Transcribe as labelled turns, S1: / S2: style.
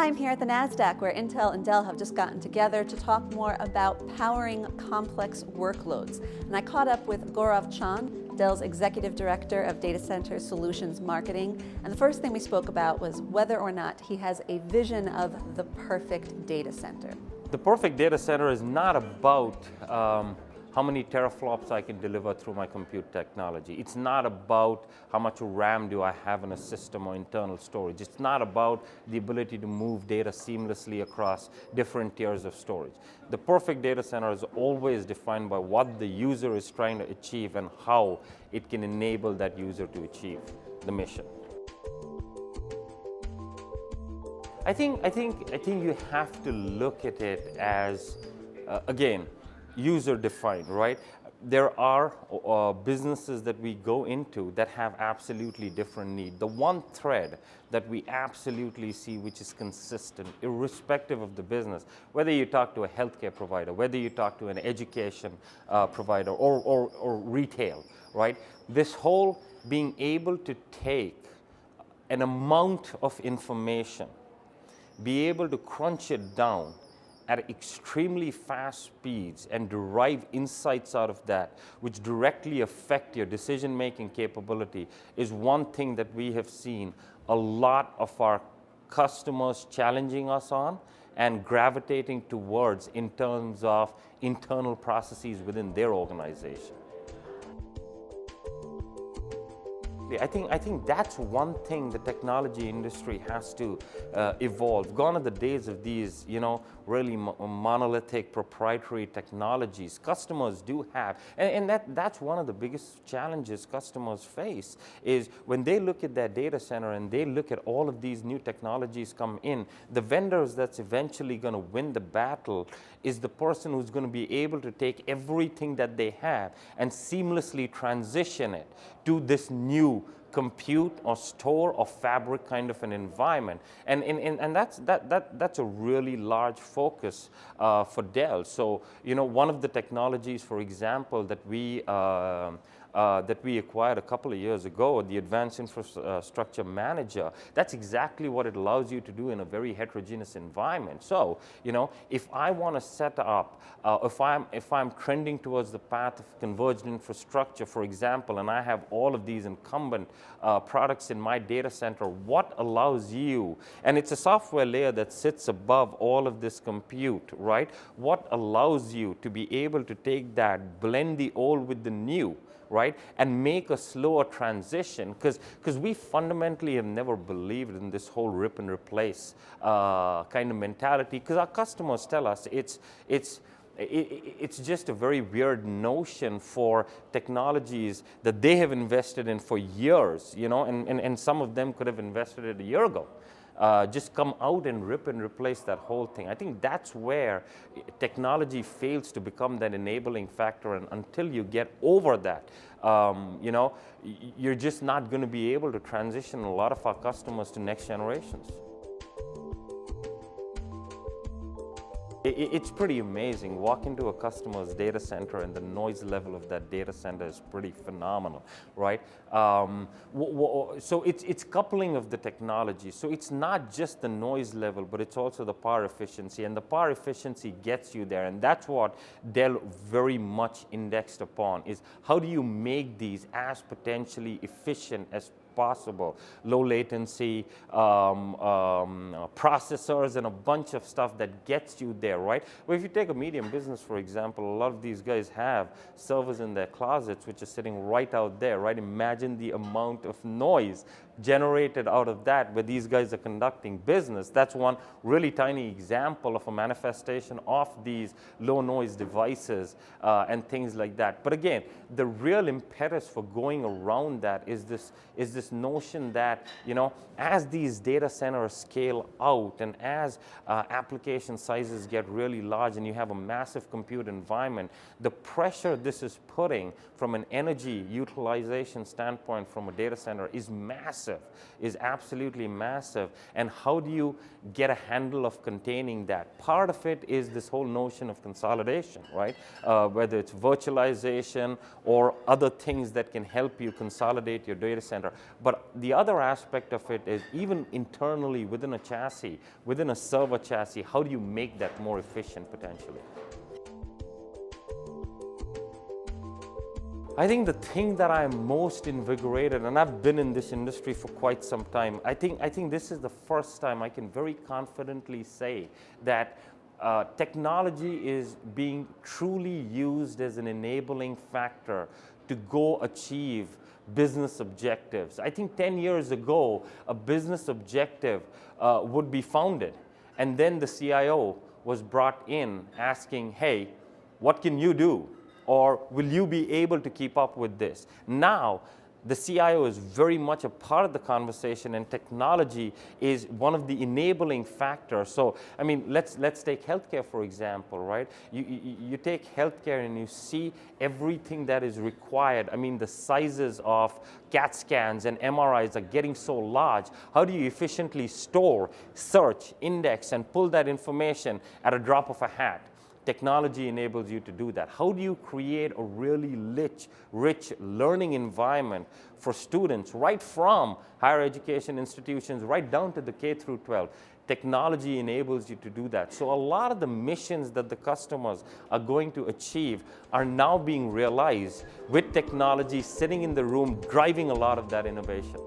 S1: I'm here at the NASDAQ, where Intel and Dell have just gotten together to talk more about powering complex workloads. And I caught up with Gaurav Chand, Dell's Executive Director of Data Center Solutions Marketing. And the first thing we spoke about was whether or not he has a vision of the perfect data center.
S2: The perfect data center is not about how many teraflops I can deliver through my compute technology. It's not about how much RAM do I have in a system or internal storage. It's not about the ability to move data seamlessly across different tiers of storage. The perfect data center is always defined by what the user is trying to achieve and how it can enable that user to achieve the mission. I think you have to look at it as, again, user-defined, right? There are businesses that we go into that have absolutely different needs. The one thread that we absolutely see which is consistent, irrespective of the business, whether you talk to a healthcare provider, whether you talk to an education provider or retail, right? This whole being able to take an amount of information, be able to crunch it down at extremely fast speeds and derive insights out of that, which directly affect your decision-making capability, is one thing that we have seen a lot of our customers challenging us on and gravitating towards in terms of internal processes within their organization. I think that's one thing the technology industry has to evolve. Gone are the days of these, really monolithic proprietary technologies. Customers do have, and that's one of the biggest challenges customers face, is when they look at their data center and they look at all of these new technologies come in, the vendors that's eventually going to win the battle is the person who's going to be able to take everything that they have and seamlessly transition it to this new compute or store or fabric kind of an environment, and that's a really large focus for Dell. So one of the technologies, for example, that we acquired a couple of years ago, the Advanced Infrastructure Manager, that's exactly what it allows you to do in a very heterogeneous environment. So, if I want to set up, if I'm trending towards the path of converged infrastructure, for example, and I have all of these incumbent products in my data center, what allows you, and it's a software layer that sits above all of this compute, right? What allows you to be able to take that, blend the old with the new, right, and make a slower transition, because we fundamentally have never believed in this whole rip and replace kind of mentality, because our customers tell us it's just a very weird notion for technologies that they have invested in for years, and some of them could have invested it a year ago. Just come out and rip and replace that whole thing. I think that's where technology fails to become that enabling factor, and until you get over that, you're just not going to be able to transition a lot of our customers to next generations. It's pretty amazing. Walk into a customer's data center and the noise level of that data center is pretty phenomenal, right? So it's coupling of the technology. So it's not just the noise level, but it's also the power efficiency. And the power efficiency gets you there. And that's what Dell very much indexed upon, is how do you make these as potentially efficient as possible. Low latency, processors, and a bunch of stuff that gets you there, right? Well, if you take a medium business, for example, a lot of these guys have servers in their closets which are sitting right out there, right? Imagine the amount of noise generated out of that where these guys are conducting business. That's one really tiny example of a manifestation of these low noise devices and things like that. But again, the real impetus for going around that is this notion that, as these data centers scale out and as application sizes get really large and you have a massive compute environment, the pressure this is putting from an energy utilization standpoint from a data center is massive. massive, is absolutely massive. And how do you get a handle of containing that? Part of it is this whole notion of consolidation, right? Whether it's virtualization or other things that can help you consolidate your data center. But the other aspect of it is even internally within a chassis, within a server chassis, how do you make that more efficient potentially? I think the thing that I'm most invigorated, and I've been in this industry for quite some time, I think this is the first time I can very confidently say that technology is being truly used as an enabling factor to go achieve business objectives. I think 10 years ago, a business objective would be founded, and then the CIO was brought in asking, hey, what can you do? Or will you be able to keep up with this? Now, the CIO is very much a part of the conversation, and technology is one of the enabling factors. So, I mean, let's take healthcare, for example, right? You take healthcare and you see everything that is required. I mean, the sizes of CAT scans and MRIs are getting so large. How do you efficiently store, search, index, and pull that information at a drop of a hat? Technology enables you to do that. How do you create a really rich learning environment for students right from higher education institutions right down to the K through 12? Technology enables you to do that. So a lot of the missions that the customers are going to achieve are now being realized with technology sitting in the room driving a lot of that innovation.